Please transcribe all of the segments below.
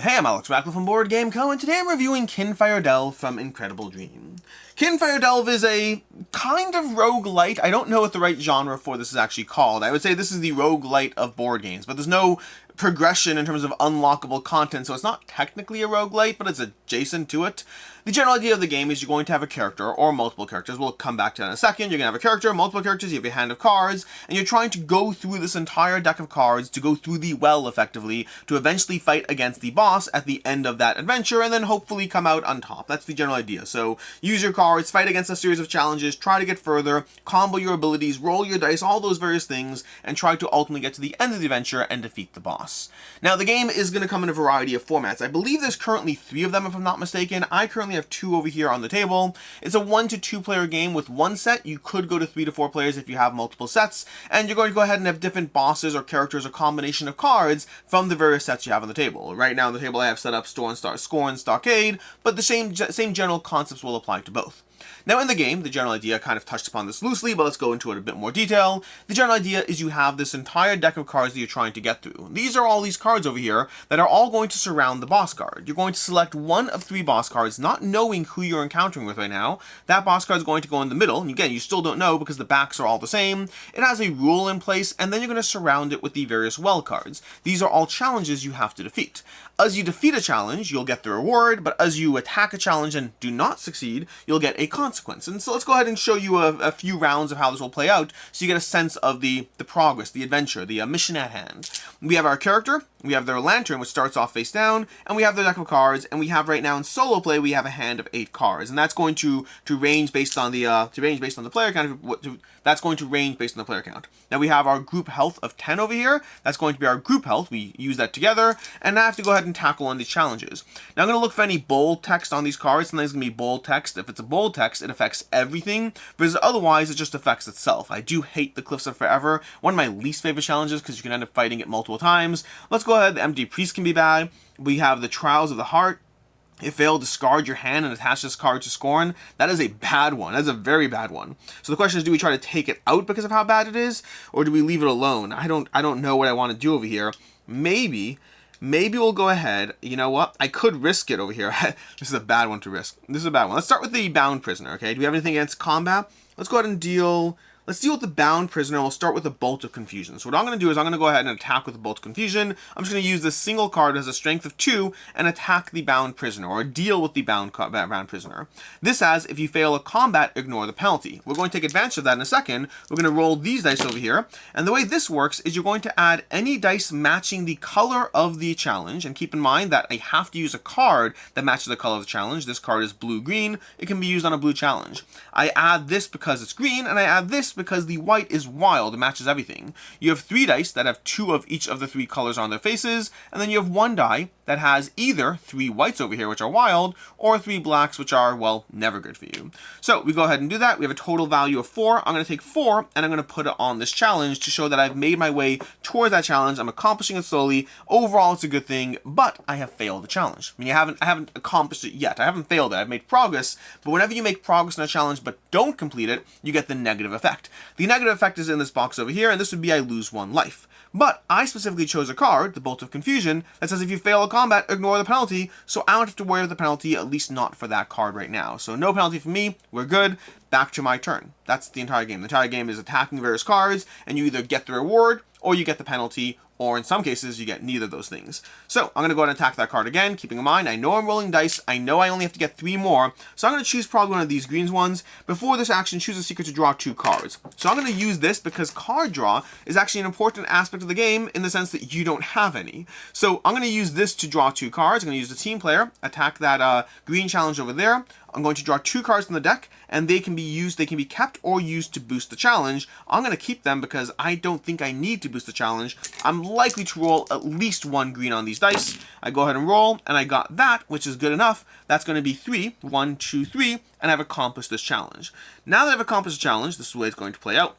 Hey, I'm Alex Radcliffe from Board Game Co, and today I'm reviewing Kinfire Delve from Incredible Dream. Kinfire Delve is a kind of roguelite. I don't know what the right genre for this is actually called. I would say this is the roguelite of board games, but there's no progression in terms of unlockable content, so it's not technically a roguelite, but it's adjacent to it. The general idea of the game is you're going to have a character, or multiple characters. We'll come back to that in a second. You're going to have a character, multiple characters, you have a hand of cards, and you're trying to go through this entire deck of cards to go through the well, effectively, to eventually fight against the boss at the end of that adventure, and then hopefully come out on top. That's the general idea. So use your cards, fight against a series of challenges, try to get further, combo your abilities, roll your dice, all those various things, and try to ultimately get to the end of the adventure and defeat the boss. Now, the game is going to come in a variety of formats. I believe there's currently 3 of them, if I'm not mistaken. I currently have 2 over here on the table. It's a 1 to 2 player game with 1 set. You could go to 3 to 4 players if you have multiple sets, and you're going to go ahead and have different bosses or characters or combination of cards from the various sets you have on the table. Right now on the table I have set up Scorn, Stockade, but the same general concepts will apply to both. Now in the game, the general idea, kind of touched upon this loosely, but let's go into it in a bit more detail. The general idea is you have this entire deck of cards that you're trying to get through. These are all these cards over here that are all going to surround the boss card. You're going to select one of 3 boss cards, not knowing who you're encountering with right now. That boss card is going to go in the middle, and again, you still don't know because the backs are all the same. It has a rule in place, and then you're going to surround it with the various well cards. These are all challenges you have to defeat. As you defeat a challenge, you'll get the reward, but as you attack a challenge and do not succeed, you'll get a consequence. And so let's go ahead and show you a few rounds of how this will play out, so you get a sense of the progress, the adventure, the mission at hand. We have our character, we have their lantern, which starts off face down, and we have their deck of cards, and we have right now in solo play, we have a hand of 8 cards, and that's going to range based on the player count. That's going to range based on the player count. Now we have our group health of 10 over here. That's going to be our group health. We use that together, and I have to go ahead and tackle on these challenges. Now I'm going to look for any bold text on these cards. Sometimes it's going to be bold text. If it's a bold text, it affects everything, versus otherwise it just affects itself. I do hate the Cliffs of Forever. One of my least favorite challenges because you can end up fighting it multiple times. Let's go ahead. The Empty Priest can be bad. We have the Trials of the Heart. If fail, discard your hand and attach this card to Scorn. That is a bad one. That's a very bad one. So the question is, do we try to take it out because of how bad it is, or do we leave it alone? I don't know what I want to do over here. Maybe we'll go ahead. You know what? I could risk it over here. This is a bad one to risk. This is a bad one. Let's start with the Bound Prisoner, okay? Do we have anything against combat? Let's go ahead and deal... Let's deal with the Bound Prisoner. We'll start with the Bolt of Confusion. So what I'm going to do is I'm going to go ahead and attack with the Bolt of Confusion. I'm just going to use this single card that has a strength of 2 and attack the Bound Prisoner, or deal with the bound Prisoner. This has, if you fail a combat, ignore the penalty. We're going to take advantage of that in a second. We're going to roll these dice over here. And the way this works is you're going to add any dice matching the color of the challenge. And keep in mind that I have to use a card that matches the color of the challenge. This card is blue-green. It can be used on a blue challenge. I add this because it's green, and I add this because the white is wild. It matches everything. You have 3 dice that have 2 of each of the 3 colors on their faces, and then you have 1 die that has either 3 whites over here, which are wild, or 3 blacks, which are, well, never good for you. So we go ahead and do that. We have a total value of 4. I'm going to take 4, and I'm going to put it on this challenge to show that I've made my way towards that challenge. I'm accomplishing it slowly. Overall, it's a good thing, but I have failed the challenge. I mean, I haven't accomplished it yet. I haven't failed it. I've made progress, but whenever you make progress in a challenge but don't complete it, you get the negative effect. The negative effect is in this box over here, and this would be I lose 1 life. But I specifically chose a card, the Bolt of Confusion, that says if you fail a combat, ignore the penalty, so I don't have to worry about the penalty, at least not for that card right now. So no penalty for me, we're good, back to my turn. That's the entire game. The entire game is attacking various cards, and you either get the reward, or you get the penalty, or in some cases, you get neither of those things. So, I'm going to go ahead and attack that card again, keeping in mind, I know I'm rolling dice, I know I only have to get 3 more, so I'm going to choose probably one of these green ones. Before this action, choose a secret to draw 2 cards. So I'm going to use this because card draw is actually an important aspect of the game in the sense that you don't have any. So I'm going to use this to draw 2 cards. I'm going to use the team player, attack that green challenge over there. I'm going to draw 2 cards from the deck, and they can be kept or used to boost the challenge. I'm going to keep them because I don't think I need to boost the challenge. I'm likely to roll at least 1 green on these dice. I go ahead and roll, and I got that, which is good enough. That's going to be 3, 1, 2, 3, and I've accomplished this challenge. Now that I've accomplished the challenge, this is the way it's going to play out.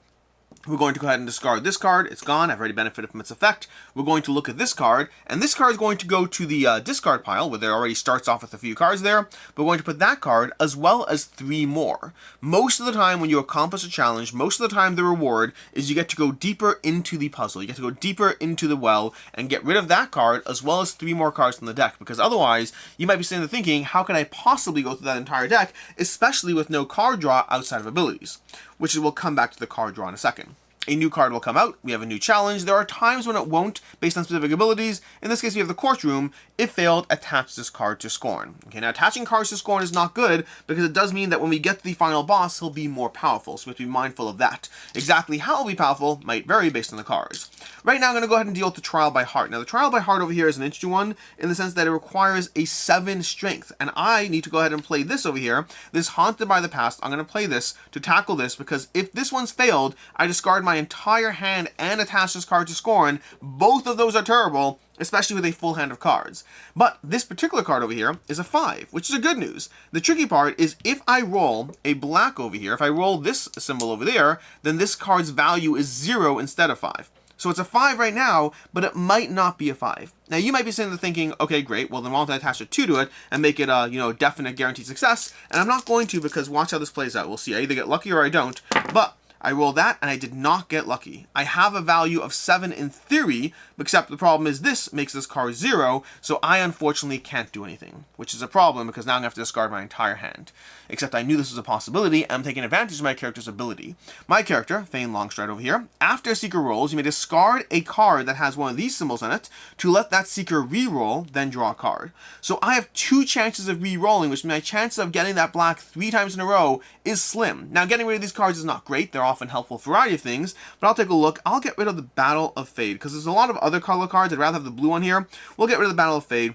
We're going to go ahead and discard this card. It's gone. I've already benefited from its effect. We're going to look at this card, and this card is going to go to the discard pile, where there already starts off with a few cards there. We're going to put that card, as well as 3 more. Most of the time when you accomplish a challenge, most of the time the reward is you get to go deeper into the puzzle. You get to go deeper into the well, and get rid of that card, as well as 3 more cards from the deck, because otherwise, you might be sitting there thinking, how can I possibly go through that entire deck, especially with no card draw outside of abilities? Which we'll come back to the card draw in a second. A new card will come out, we have a new challenge. There are times when it won't, based on specific abilities. In this case, we have the Courtroom. If failed, attach this card to Scorn. Okay, now attaching cards to Scorn is not good, because it does mean that when we get to the final boss, he'll be more powerful, so we have to be mindful of that. Exactly how he'll be powerful might vary based on the cards. Right now, I'm going to go ahead and deal with the Trial by Heart. Now, the Trial by Heart over here is an interesting one, in the sense that it requires a 7 strength, and I need to go ahead and play this over here, this Haunted by the Past. I'm going to play this to tackle this, because if this one's failed, I discard my entire hand and attach this card to Scorn. Both of those are terrible, especially with a full hand of cards. But this particular card over here is a 5, which is a good news. The tricky part is if I roll a black over here, if I roll this symbol over there, then this card's value is 0 instead of 5. So it's a 5 right now, but it might not be a 5. Now you might be sitting there thinking, okay, great, well then why don't I attach a 2 to it and make it a, definite guaranteed success? And I'm not going to, because watch how this plays out. We'll see. I either get lucky or I don't. But I rolled that, and I did not get lucky. I have a value of 7 in theory, except the problem is this makes this card 0, so I unfortunately can't do anything, which is a problem, because now I'm going to have to discard my entire hand. Except I knew this was a possibility, and I'm taking advantage of my character's ability. My character, Fane Longstride over here, after a Seeker rolls, you may discard a card that has one of these symbols on it to let that Seeker re-roll, then draw a card. So I have 2 chances of re-rolling, which means my chance of getting that black 3 times in a row is slim. Now, getting rid of these cards is not great. They're often helpful for a variety of things, but I'll take a look. I'll get rid of the Battle of Fade, because there's a lot of other color cards. I'd rather have the blue one here. We'll get rid of the Battle of Fade.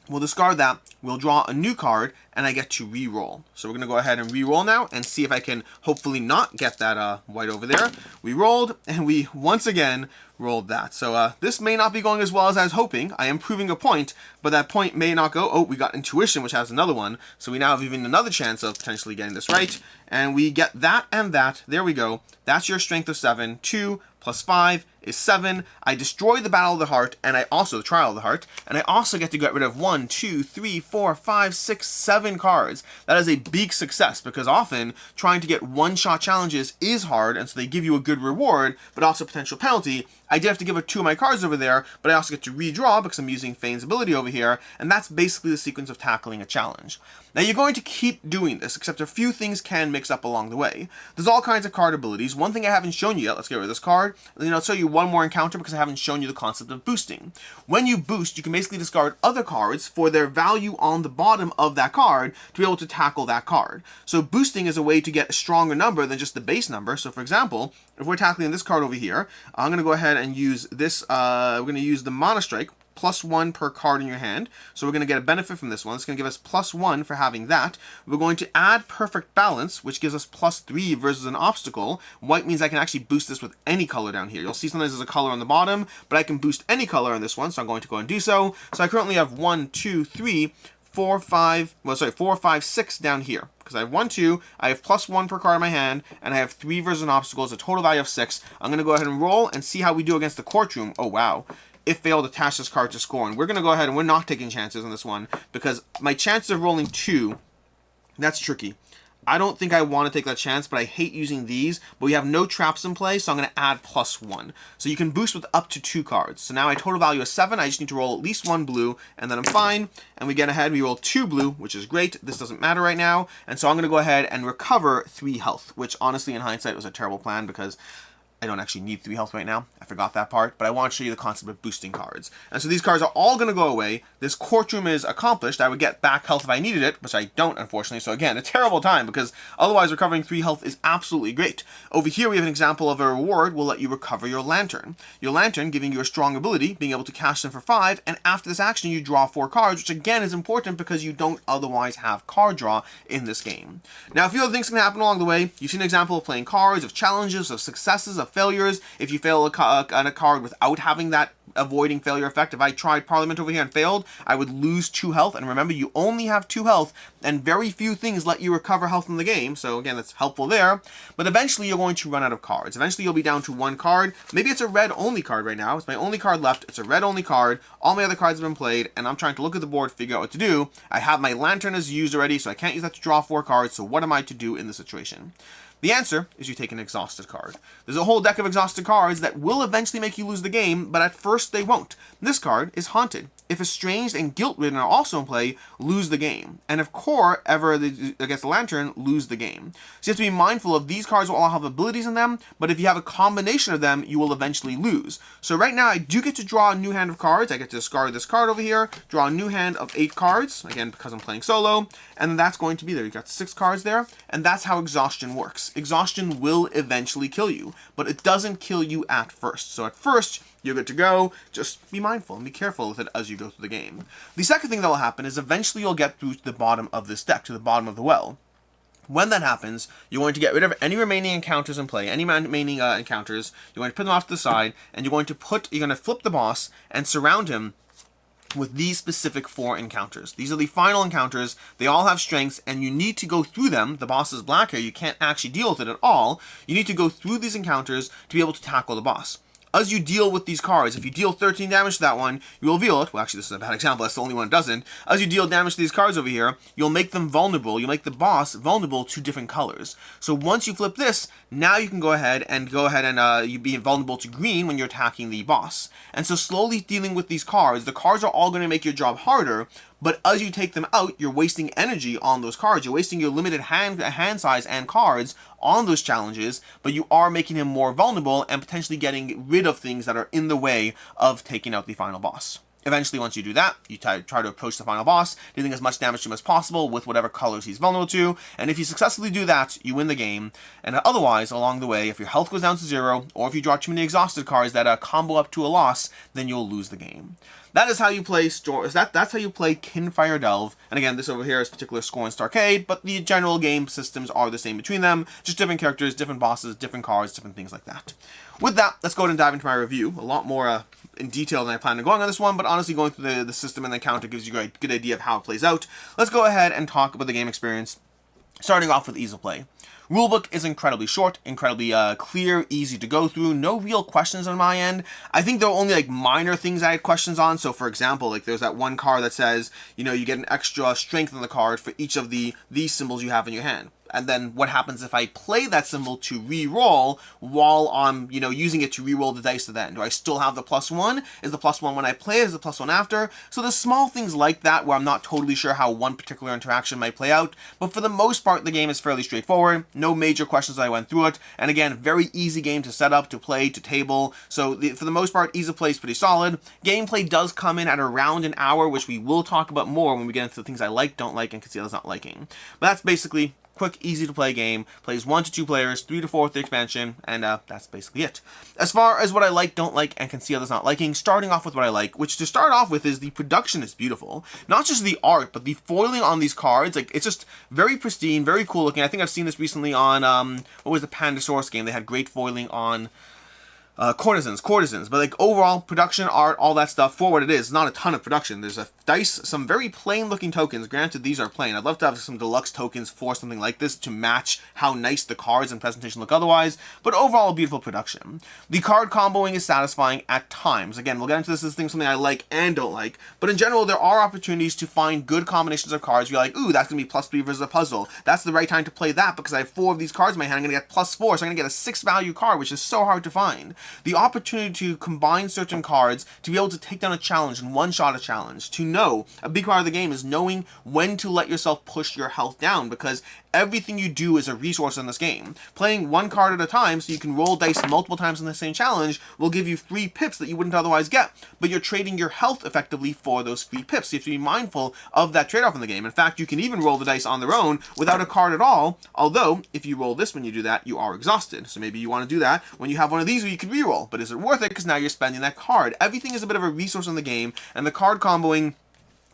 We'll discard that. We'll draw a new card, and I get to re-roll. So we're going to go ahead and re-roll now and see if I can hopefully not get that white over there. We rolled, and we once again rolled that. So this may not be going as well as I was hoping. I am proving a point, but that point may not go. Oh, we got Intuition, which has another one. So we now have even another chance of potentially getting this right. And we get that and that. There we go. That's your strength of 7. 2 plus 5 is 7. I destroy the Battle of the Heart, and I also Trial of the Heart, and I also get to get rid of 1, 2, 3, 4, 5, 6, 7 cards. That is a big success, because often trying to get one-shot challenges is hard, and so they give you a good reward, but also potential penalty. I did have to give up 2 of my cards over there, but I also get to redraw because I'm using Fane's ability over here, and that's basically the sequence of tackling a challenge. Now you're going to keep doing this, except a few things can mix up along the way. There's all kinds of card abilities. One thing I haven't shown you yet, let's get rid of this card, and then I'll show you one more encounter because I haven't shown you the concept of boosting. When you boost, you can basically discard other cards for their value on the bottom of that card to be able to tackle that card. So boosting is a way to get a stronger number than just the base number. So for example, if we're tackling this card over here, I'm going to go ahead and use this, we're going to use the Mana Strike, +1 per card in your hand. So we're going to get a benefit from this one. It's going to give us +1 for having that. We're going to add Perfect Balance, which gives us +3 versus an obstacle. White means I can actually boost this with any color down here. You'll see sometimes there's a color on the bottom, but I can boost any color on this one, so I'm going to go and do so. So I currently have 1, 2, 3, 4, 5, 4, 5, 6 down here. Because I have 1, 2, I have +1 per card in my hand, and I have 3 versus an obstacle. It's a total value of 6. I'm going to go ahead and roll and see how we do against the Courtroom. Oh, wow. If failed, attach this card to Scorn. We're going to go ahead and we're not taking chances on this one, because my chances of rolling 2, that's tricky. I don't think I want to take that chance, but I hate using these. But we have no traps in play, so I'm going to add +1. So you can boost with up to 2 cards. So now my total value is 7. I just need to roll at least 1 blue, and then I'm fine. And we get ahead. We roll 2 blue, which is great. This doesn't matter right now. And so I'm going to go ahead and recover 3 health, which honestly, in hindsight, was a terrible plan because I don't actually need 3 health right now. I forgot that part, but I want to show you the concept of boosting cards. And so these cards are all going to go away. This Courtroom is accomplished. I would get back health if I needed it, which I don't, unfortunately. So again, a terrible time, because otherwise recovering 3 health is absolutely great. Over here, we have an example of a reward will let you recover your Lantern. Your Lantern giving you a strong ability, being able to cash them for 5, and after this action, you draw 4 cards, which again is important because you don't otherwise have card draw in this game. Now, a few other things can happen along the way. You've seen an example of playing cards, of challenges, of successes, of failures. If you fail on a card without having that avoiding failure effect, if I tried Parliament over here and failed, I would lose 2 health. And remember, you only have 2 health, and very few things let you recover health in the game. So again, that's helpful there. But eventually, you're going to run out of cards. Eventually, you'll be down to 1 card. Maybe it's a red-only card right now. It's my only card left. It's a red-only card. All my other cards have been played, and I'm trying to look at the board, figure out what to do. I have my Lantern as used already, so I can't use that to draw 4 cards. So what am I to do in this situation? The answer is you take an exhausted card. There's a whole deck of exhausted cards that will eventually make you lose the game, but at first they won't. This card is Haunted. If Estranged and Guilt-Ridden are also in play, lose the game. And if Core ever against the Lantern, lose the game. So you have to be mindful of these cards will all have abilities in them, but if you have a combination of them, you will eventually lose. So right now, I do get to draw a new hand of cards. I get to discard this card over here, draw a new hand of 8 cards, again, because I'm playing solo, and that's going to be there. You've got 6 cards there, and that's how exhaustion works. Exhaustion will eventually kill you, but it doesn't kill you at first. So at first, you're good to go. Just be mindful and be careful with it as you go through the game. The second thing that will happen is eventually you'll get through to the bottom of this deck, to the bottom of the well. When that happens, you're going to get rid of any remaining encounters in play, any remaining encounters. You're going to put them off to the side, and you're going to flip the boss and surround him with these specific 4 encounters. These are the final encounters. They all have strengths, and you need to go through them. The boss is black here. You can't actually deal with it at all. You need to go through these encounters to be able to tackle the boss. As you deal with these cards, if you deal 13 damage to that one, you will reveal it. Well, actually, this is a bad example. That's the only one that doesn't. As you deal damage to these cards over here, you'll make them vulnerable. You'll make the boss vulnerable to different colors. So once you flip this, now you can go ahead and you be vulnerable to green when you're attacking the boss. And so slowly dealing with these cards, the cards are all going to make your job harder. But as you take them out, you're wasting energy on those cards. You're wasting your limited hand size and cards on those challenges, but you are making him more vulnerable and potentially getting rid of things that are in the way of taking out the final boss. Eventually, once you do that, you try to approach the final boss, dealing as much damage to him as possible with whatever colors he's vulnerable to, and if you successfully do that, you win the game. And otherwise, along the way, if your health goes down to 0, or if you draw too many exhausted cards that combo up to a loss, then you'll lose the game. That is how you play that's how you play Kinfire Delve. And again, this over here is particular Scorn Stockade, but the general game systems are the same between them. Just different characters, different bosses, different cards, different things like that. With that, let's go ahead and dive into my review. A lot more in detail than I planned on going on this one, but honestly, going through the system and the counter gives you a good idea of how it plays out. Let's go ahead and talk about the game experience, starting off with ease of play. Rulebook is incredibly short, incredibly clear, easy to go through, no real questions on my end. I think there are only minor things I had questions on. So for example, there's that one card that says, you get an extra strength on the card for each of these symbols you have in your hand. And then what happens if I play that symbol to re-roll while I'm, using it to re-roll the dice to then? Do I still have the +1? Is the +1 when I play? Is the +1 after? So there's small things like that where I'm not totally sure how one particular interaction might play out. But for the most part, the game is fairly straightforward. No major questions as I went through it. And again, very easy game to set up, to play, to table. So for the most part, ease of play is pretty solid. Gameplay does come in at around an hour, which we will talk about more when we get into the things I like, don't like, and can see others not liking. But that's basically quick, easy to play game, plays 1 to 2 players, 3 to 4 with the expansion, and that's basically it. As far as what I like, don't like, and can see others not liking, starting off with what I like, which to start off with is the production is beautiful. Not just the art, but the foiling on these cards, it's just very pristine, very cool looking. I think I've seen this recently on, what was the Pandasaurus game? They had great foiling on courtesans, but overall production, art, all that stuff for what it is, not a ton of production. There's a dice, some very plain looking tokens. Granted, these are plain. I'd love to have some deluxe tokens for something like this to match how nice the cards and presentation look otherwise, but overall beautiful production. The card comboing is satisfying at times. Again, we'll get into this as something I like and don't like, but in general, there are opportunities to find good combinations of cards. You're like, ooh, that's gonna be +3 versus a puzzle. That's the right time to play that because I have 4 of these cards in my hand. I'm gonna get +4, so I'm gonna get a 6 value card, which is so hard to find. The opportunity to combine certain cards to be able to take down a challenge and one-shot a challenge. To know, a big part of the game is knowing when to let yourself push your health down, because everything you do is a resource in this game. Playing 1 card at a time so you can roll dice multiple times in the same challenge will give you 3 pips that you wouldn't otherwise get, but you're trading your health effectively for those 3 pips. So you have to be mindful of that trade-off in the game. In fact, you can even roll the dice on their own without a card at all, although if you roll this when you do that, you are exhausted. So maybe you want to do that when you have one of these where you can reroll, but is it worth it? Because now you're spending that card. Everything is a bit of a resource in the game, and the card comboing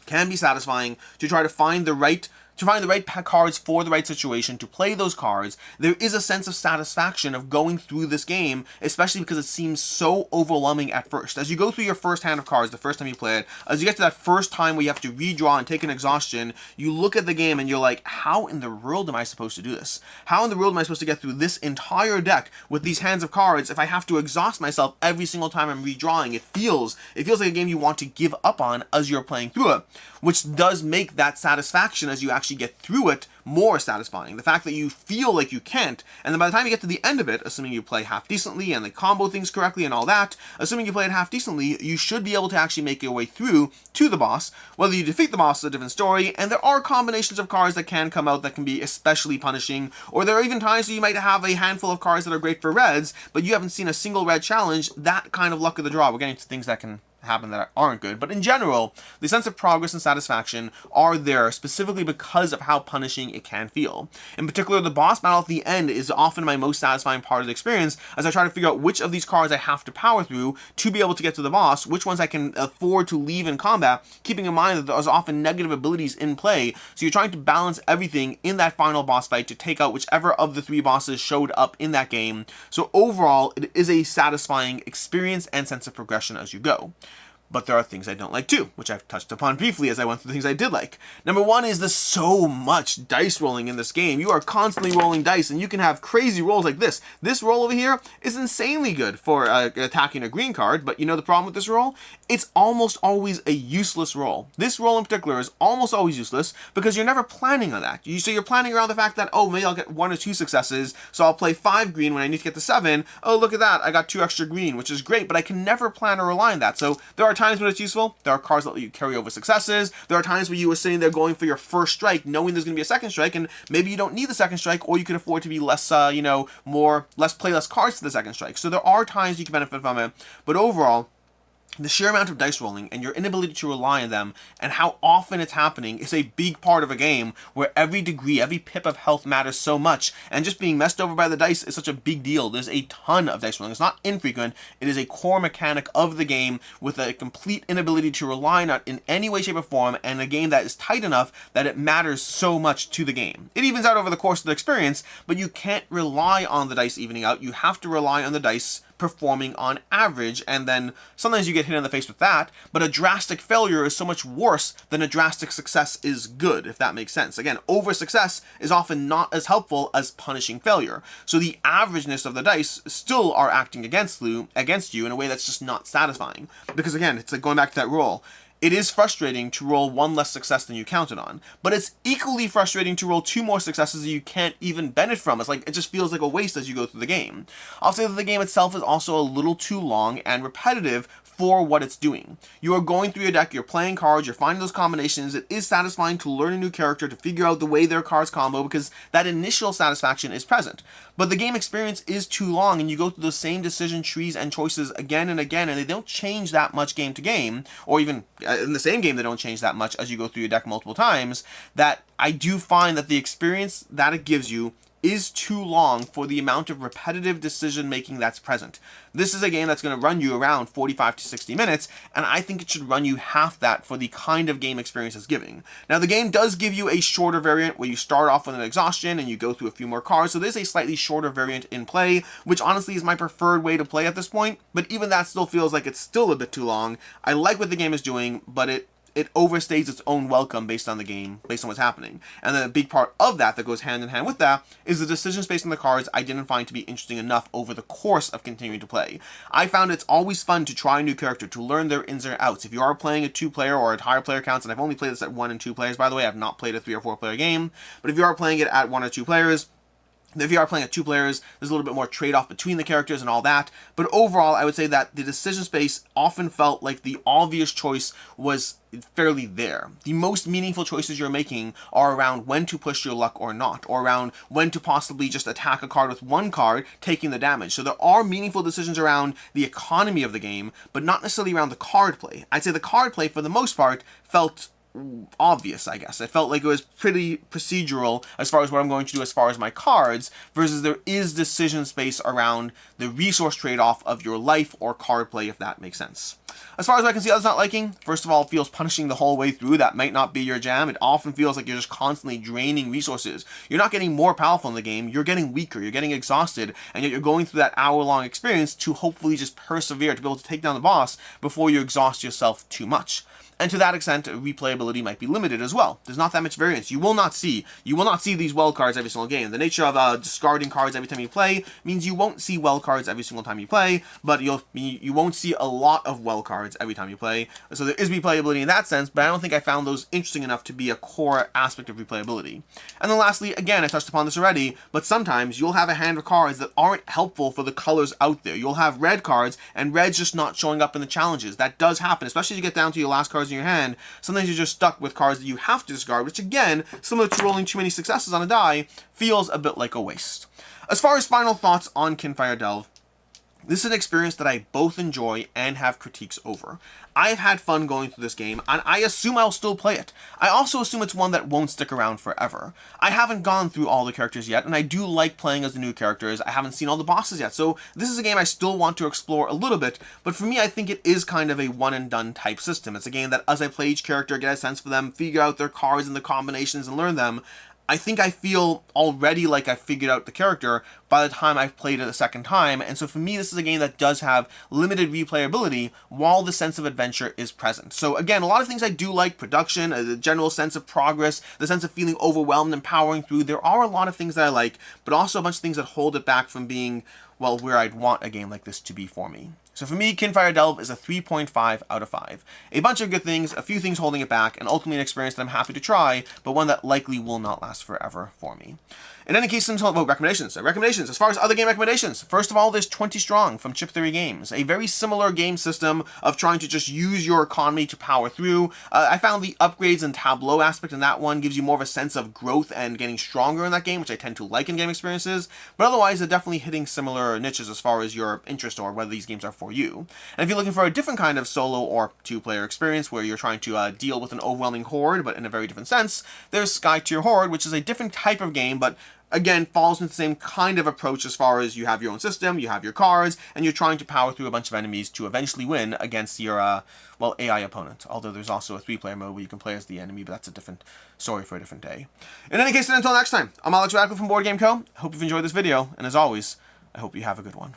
can be satisfying to try to find the right to find the right cards for the right situation, to play those cards, there is a sense of satisfaction of going through this game, especially because it seems so overwhelming at first. As you go through your first hand of cards, the first time you play it, as you get to that first time where you have to redraw and take an exhaustion, you look at the game and you're like, how in the world am I supposed to do this? How in the world am I supposed to get through this entire deck with these hands of cards if I have to exhaust myself every single time I'm redrawing? It feels like a game you want to give up on as you're playing through it, which does make that satisfaction as you actually get through it more satisfying. The fact that you feel like you can't, and then by the time you get to the end of it, assuming you play half decently and the combo things correctly and all that, assuming you play it half decently, you should be able to actually make your way through to the boss. Whether you defeat the boss is a different story, and there are combinations of cards that can come out that can be especially punishing, or there are even times where you might have a handful of cards that are great for reds, but you haven't seen a single red challenge. That kind of luck of the draw. We're getting to things that can happen that aren't good, but in general, the sense of progress and satisfaction are there specifically because of how punishing it can feel. In particular, the boss battle at the end is often my most satisfying part of the experience, as I try to figure out which of these cards I have to power through to be able to get to the boss, which ones I can afford to leave in combat, keeping in mind that there's often negative abilities in play, so you're trying to balance everything in that final boss fight to take out whichever of the 3 bosses showed up in that game. So overall, it is a satisfying experience and sense of progression as you go. But there are things I don't like too, which I've touched upon briefly as I went through the things I did like. Number one is there's so much dice rolling in this game. You are constantly rolling dice, and you can have crazy rolls like this. This roll over here is insanely good for attacking a green card, but you know the problem with this roll? It's almost always a useless roll. This roll in particular is almost always useless because you're never planning on that. So you're planning around the fact that, oh, maybe I'll get 1 or 2 successes, so I'll play 5 green when I need to get to 7. Oh, look at that, I got 2 extra green, which is great, but I can never plan or rely on that. So there are times when it's useful. There are cards that let you carry over successes. There are times where you were sitting there going for your first strike, knowing there's going to be a second strike, and maybe you don't need the second strike, or you can afford to be less, play less cards to the second strike. So there are times you can benefit from it, but overall, the sheer amount of dice rolling and your inability to rely on them and how often it's happening is a big part of a game where every degree, every pip of health matters so much, and just being messed over by the dice is such a big deal. There's a ton of dice rolling. It's not infrequent. It is a core mechanic of the game with a complete inability to rely on it in any way, shape, or form, and a game that is tight enough that it matters so much to the game. It evens out over the course of the experience, but you can't rely on the dice evening out. You have to rely on the dice performing on average, and then sometimes you get hit in the face with that, but a drastic failure is so much worse than a drastic success is good, if that makes sense. Again, over success is often not as helpful as punishing failure. So the averageness of the dice still are acting against you in a way that's just not satisfying. Because again, it's like going back to that rule. It is frustrating to roll 1 less success than you counted on, but it's equally frustrating to roll 2 more successes that you can't even benefit from. It's like, it just feels like a waste as you go through the game. I'll say that the game itself is also a little too long and repetitive for what it's doing. You are going through your deck, you're playing cards, you're finding those combinations. It is satisfying to learn a new character, to figure out the way their cards combo, because that initial satisfaction is present. But the game experience is too long, and you go through the same decision trees and choices again and again, and they don't change that much game to game, or even in the same game they don't change that much as you go through your deck multiple times, that I do find that the experience that it gives you is too long for the amount of repetitive decision making that's present. This is a game that's going to run you around 45 to 60 minutes, and I think it should run you half that for the kind of game experience it's giving. Now, the game does give you a shorter variant where you start off with an exhaustion and you go through a few more cards, so there's a slightly shorter variant in play, which honestly is my preferred way to play at this point, but even that still feels like it's still a bit too long. I like what the game is doing, but it overstays its own welcome based on the game, based on what's happening. And then a big part of that goes hand in hand with that is the decisions based on the cards I didn't find to be interesting enough over the course of continuing to play. I found it's always fun to try a new character, to learn their ins and outs. If you are playing a 2-player or at higher player counts, and I've only played this at 1 and 2 players, by the way, I've not played a 3 or 4 player game, but if you are playing it at 1 or 2 players, if you are playing at 2 players, there's a little bit more trade-off between the characters and all that. But overall, I would say that the decision space often felt like the obvious choice was fairly there. The most meaningful choices you're making are around when to push your luck or not, or around when to possibly just attack a card with 1 card, taking the damage. So there are meaningful decisions around the economy of the game, but not necessarily around the card play. I'd say the card play, for the most part, felt obvious, I guess. It felt like it was pretty procedural as far as what I'm going to do as far as my cards, versus there is decision space around the resource trade-off of your life or card play, if that makes sense. As far as I can see others not liking, first of all, it feels punishing the whole way through. That might not be your jam. It often feels like you're just constantly draining resources. You're not getting more powerful in the game, you're getting weaker, you're getting exhausted, and yet you're going through that hour-long experience to hopefully just persevere, to be able to take down the boss before you exhaust yourself too much. And to that extent, replayability might be limited as well. There's not that much variance. You will not see these well cards every single game. The nature of discarding cards every time you play means you won't see well cards every single time you play, but you won't see a lot of well cards every time you play. So there is replayability in that sense, but I don't think I found those interesting enough to be a core aspect of replayability. And then lastly, again, I touched upon this already, but sometimes you'll have a hand of cards that aren't helpful for the colors out there. You'll have red cards, and red's just not showing up in the challenges. That does happen, especially as you get down to your last cards in your hand. Sometimes you're just stuck with cards that you have to discard, which again, similar to rolling too many successes on a die, feels a bit like a waste. As far as final thoughts on Kinfire Delve, this is an experience that I both enjoy and have critiques over. I've had fun going through this game, and I assume I'll still play it. I also assume it's one that won't stick around forever. I haven't gone through all the characters yet, and I do like playing as the new characters. I haven't seen all the bosses yet, so this is a game I still want to explore a little bit, but for me, I think it is kind of a one-and-done type system. It's a game that as I play each character, get a sense for them, figure out their cards and the combinations and learn them, I think I feel already like I figured out the character by the time I've played it a second time, and so for me this is a game that does have limited replayability while the sense of adventure is present. So again, a lot of things I do like, production, the general sense of progress, the sense of feeling overwhelmed and powering through, there are a lot of things that I like, but also a bunch of things that hold it back from being, well, where I'd want a game like this to be for me. So for me, Kinfire Delve is a 3.5 out of 5. A bunch of good things, a few things holding it back, and ultimately an experience that I'm happy to try, but one that likely will not last forever for me. In any case, recommendations. As far as other game recommendations, first of all, there's 20 Strong from Chip Theory Games, a very similar game system of trying to just use your economy to power through. I found the upgrades and tableau aspect in that one gives you more of a sense of growth and getting stronger in that game, which I tend to like in game experiences, but otherwise they're definitely hitting similar niches as far as your interest or whether these games are for you. And if you're looking for a different kind of solo or two-player experience where you're trying to deal with an overwhelming horde, but in a very different sense, there's Sky Tier Horde, which is a different type of game, but again, follows into the same kind of approach as far as you have your own system, you have your cards, and you're trying to power through a bunch of enemies to eventually win against your, well, AI opponent. Although there's also a 3-player mode where you can play as the enemy, but that's a different story for a different day. In any case, until next time, I'm Alex Radical from Board Game Co. I hope you've enjoyed this video, and as always, I hope you have a good one.